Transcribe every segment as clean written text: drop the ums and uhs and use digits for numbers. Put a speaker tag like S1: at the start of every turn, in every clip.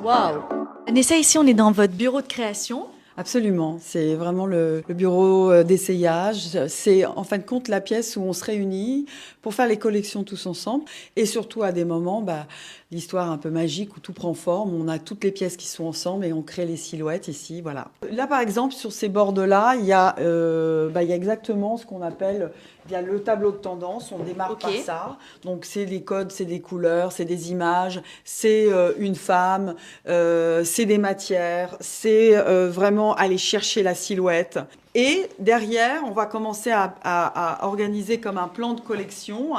S1: Waouh! Vanessa, ici, on est dans votre bureau de création.
S2: Absolument, c'est vraiment le bureau d'essayage. C'est en fin de compte la pièce où on se réunit pour faire les collections tous ensemble. Et surtout à des moments, l'histoire un peu magique où tout prend forme. On a toutes les pièces qui sont ensemble et on crée les silhouettes ici. Voilà. Là par exemple, sur ces bords-là, il y a exactement ce qu'on appelle... Il y a le tableau de tendance, on démarre par ça. Donc c'est des codes, c'est des couleurs, c'est des images, c'est une femme, c'est des matières, c'est vraiment aller chercher la silhouette. Et derrière, on va commencer à organiser comme un plan de collection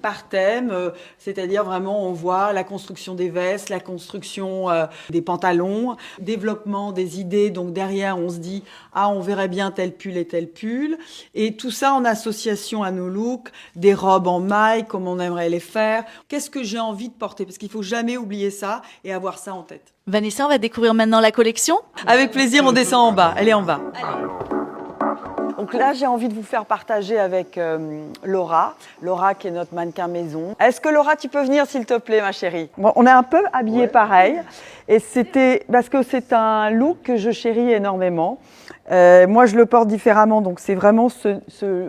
S2: par thème, c'est-à-dire vraiment on voit la construction des vestes, la construction des pantalons, développement des idées. Donc derrière, on se dit on verrait bien tel pull et tel pull. Et tout ça en association à nos looks, des robes en maille, comme on aimerait les faire. Qu'est-ce que j'ai envie de porter? Parce qu'il faut jamais oublier ça et avoir ça en tête.
S1: Vanessa, on va découvrir maintenant la collection.
S2: Avec plaisir, on descend en bas. Elle est en bas.
S1: Allez.
S2: Donc là, j'ai envie de vous faire partager avec Laura. Laura qui est notre mannequin maison. Est-ce que Laura, tu peux venir s'il te plaît, ma chérie? Bon, on est un peu habillés pareil. Et c'était parce que c'est un look que je chéris énormément. Moi, je le porte différemment. Donc c'est vraiment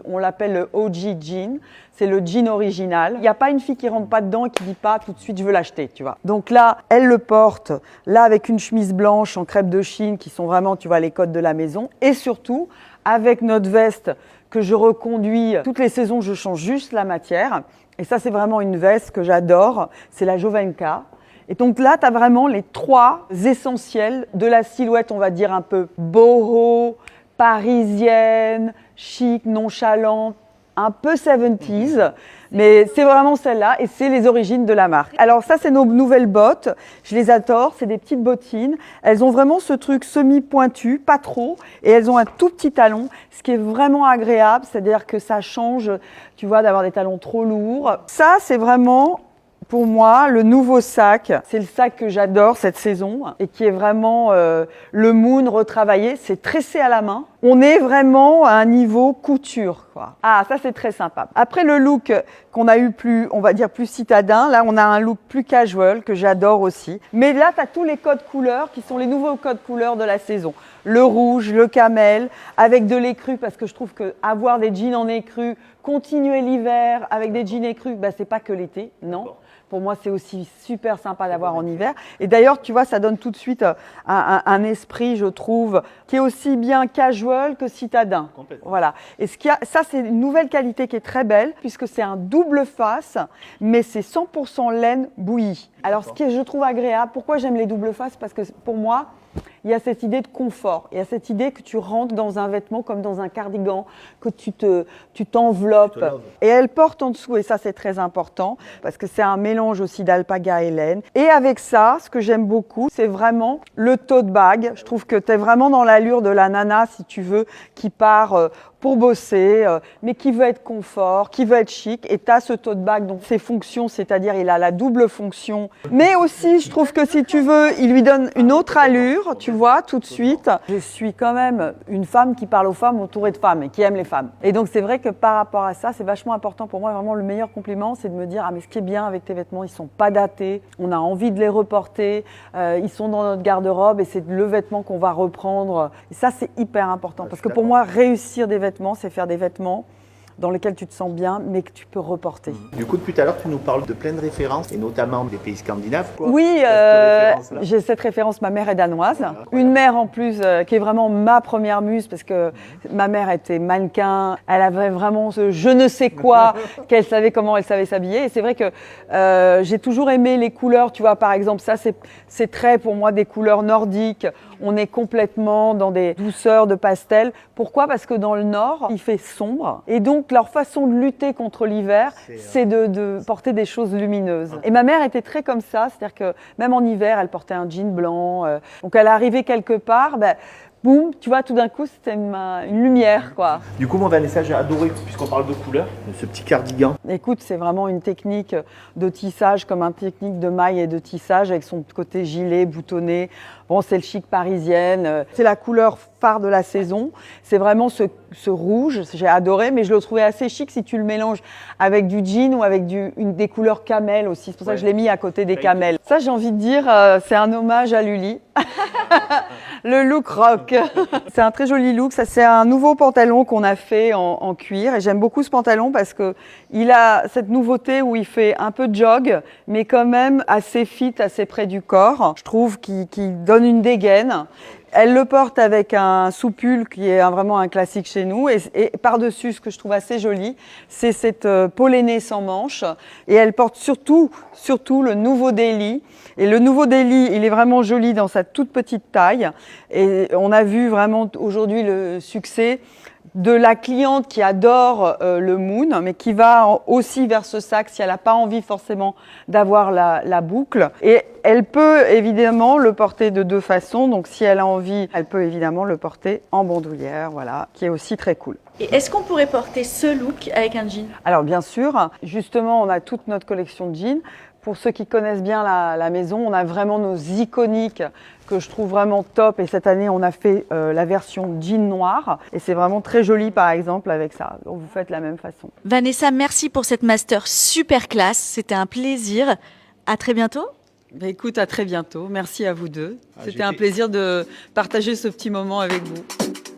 S2: on l'appelle le OG jean. C'est le jean original. Il n'y a pas une fille qui rentre pas dedans et qui dit pas tout de suite je veux l'acheter, tu vois. Donc là, elle le porte, là avec une chemise blanche en crêpe de Chine qui sont vraiment, tu vois, les codes de la maison. Et surtout, avec notre veste que je reconduis. Toutes les saisons, je change juste la matière. Et ça, c'est vraiment une veste que j'adore. C'est la Jovenka. Et donc là, tu as vraiment les trois essentiels de la silhouette, on va dire un peu boho, parisienne, chic, nonchalante, un peu 70s, mais c'est vraiment celle-là et c'est les origines de la marque. Alors ça, c'est nos nouvelles bottes. Je les adore, c'est des petites bottines. Elles ont vraiment ce truc semi-pointu, pas trop, et elles ont un tout petit talon, ce qui est vraiment agréable, c'est-à-dire que ça change, tu vois, d'avoir des talons trop lourds. Ça, c'est vraiment... Pour moi, le nouveau sac, c'est le sac que j'adore cette saison et qui est vraiment le Moon retravaillé. C'est tressé à la main. On est vraiment à un niveau couture, quoi. Ah, ça c'est très sympa. Après le look qu'on a eu plus, on va dire plus citadin, là on a un look plus casual que j'adore aussi. Mais là, tu as tous les codes couleurs qui sont les nouveaux codes couleurs de la saison. Le rouge, le camel, avec de l'écru, parce que je trouve que avoir des jeans en écru, continuer l'hiver avec des jeans écrus, c'est pas que l'été, non. Pour moi, c'est aussi super sympa d'avoir en hiver. Et d'ailleurs, tu vois, ça donne tout de suite un esprit, je trouve, qui est aussi bien casual que citadin. Voilà. Et ça, c'est une nouvelle qualité qui est très belle, puisque c'est un double face, mais c'est 100% laine bouillie. Alors, ce que je trouve agréable, pourquoi j'aime les doubles faces? Parce que pour moi, il y a cette idée de confort, il y a cette idée que tu rentres dans un vêtement comme dans un cardigan, que tu t'enveloppes. Et elle porte en dessous, et ça c'est très important, parce que c'est un mélange aussi d'alpaga et laine. Et avec ça, ce que j'aime beaucoup, c'est vraiment le tote bag. Je trouve que tu es vraiment dans l'allure de la nana, si tu veux, qui part pour bosser, mais qui veut être confort, qui veut être chic. Et tu as ce tote bag, donc ses fonctions, c'est-à-dire il a la double fonction. Mais aussi, je trouve que si tu veux, il lui donne une autre allure, tu vois, tout de suite. Je suis quand même une femme qui parle aux femmes, entourée de femmes et qui aime les femmes. Et donc c'est vrai que par rapport à ça, c'est vachement important pour moi. Vraiment, le meilleur compliment, c'est de me dire, mais ce qui est bien avec tes vêtements, ils sont pas datés, on a envie de les reporter, ils sont dans notre garde-robe et c'est le vêtement qu'on va reprendre. Et ça, c'est hyper important parce que pour moi, réussir des vêtements, c'est faire des vêtements dans lesquels tu te sens bien, mais que tu peux reporter.
S3: Du coup, depuis tout à l'heure, tu nous parles de plein de références, et notamment des pays scandinaves. Quoi.
S2: Oui, j'ai cette référence, ma mère est danoise. Voilà, une mère en plus qui est vraiment ma première muse, parce que ma mère était mannequin, elle avait vraiment ce je ne sais quoi, qu'elle savait comment elle savait s'habiller. Et c'est vrai que j'ai toujours aimé les couleurs, tu vois, par exemple, ça c'est très pour moi des couleurs nordiques. On est complètement dans des douceurs de pastel. Pourquoi? Parce que dans le nord, il fait sombre. Et donc, leur façon de lutter contre l'hiver, c'est de porter des choses lumineuses. Et ma mère était très comme ça. C'est-à-dire que même en hiver, elle portait un jean blanc. Donc, elle arrivait quelque part. boum, tu vois, tout d'un coup, c'était une lumière, quoi.
S3: Du coup, moi, Vanessa, j'ai adoré, puisqu'on parle de couleur, ce petit cardigan.
S2: Écoute, c'est vraiment une technique de tissage, comme une technique de maille et de tissage, avec son côté gilet, boutonné. Bon, c'est le chic parisienne. C'est la couleur phare de la saison. C'est vraiment ce rouge, j'ai adoré, mais je le trouvais assez chic si tu le mélanges avec du jean ou avec des couleurs camel aussi. C'est pour ça que je l'ai mis à côté des camels. Ça, j'ai envie de dire, c'est un hommage à Lully. Le look rock. C'est un très joli look. Ça, c'est un nouveau pantalon qu'on a fait en cuir. Et j'aime beaucoup ce pantalon parce que il a cette nouveauté où il fait un peu jog, mais quand même assez fit, assez près du corps. Je trouve qu'il donne une dégaine. Elle le porte avec un soupul qui est vraiment un classique chez nous. Et par-dessus, ce que je trouve assez joli, c'est cette pollénée sans manches. Et elle porte surtout le nouveau Daily. Et le nouveau Daily, il est vraiment joli dans sa toute petite taille. Et on a vu vraiment aujourd'hui le succès de la cliente qui adore le Moon, mais qui va aussi vers ce sac si elle n'a pas envie forcément d'avoir la boucle. Et elle peut évidemment le porter de deux façons. Donc si elle a envie, elle peut évidemment le porter en bandoulière, voilà, qui est aussi très cool.
S1: Et est-ce qu'on pourrait porter ce look avec un jean?
S2: Alors bien sûr, justement, on a toute notre collection de jeans. Pour ceux qui connaissent bien la maison, on a vraiment nos iconiques que je trouve vraiment top. Et cette année, on a fait la version jean noir. Et c'est vraiment très joli, par exemple, avec ça. Donc, vous faites la même façon.
S1: Vanessa, merci pour cette master super classe. C'était un plaisir. À très bientôt.
S2: Bah, écoute, à très bientôt. Merci à vous deux.
S3: Ah,
S2: C'était un plaisir de partager ce petit moment avec vous.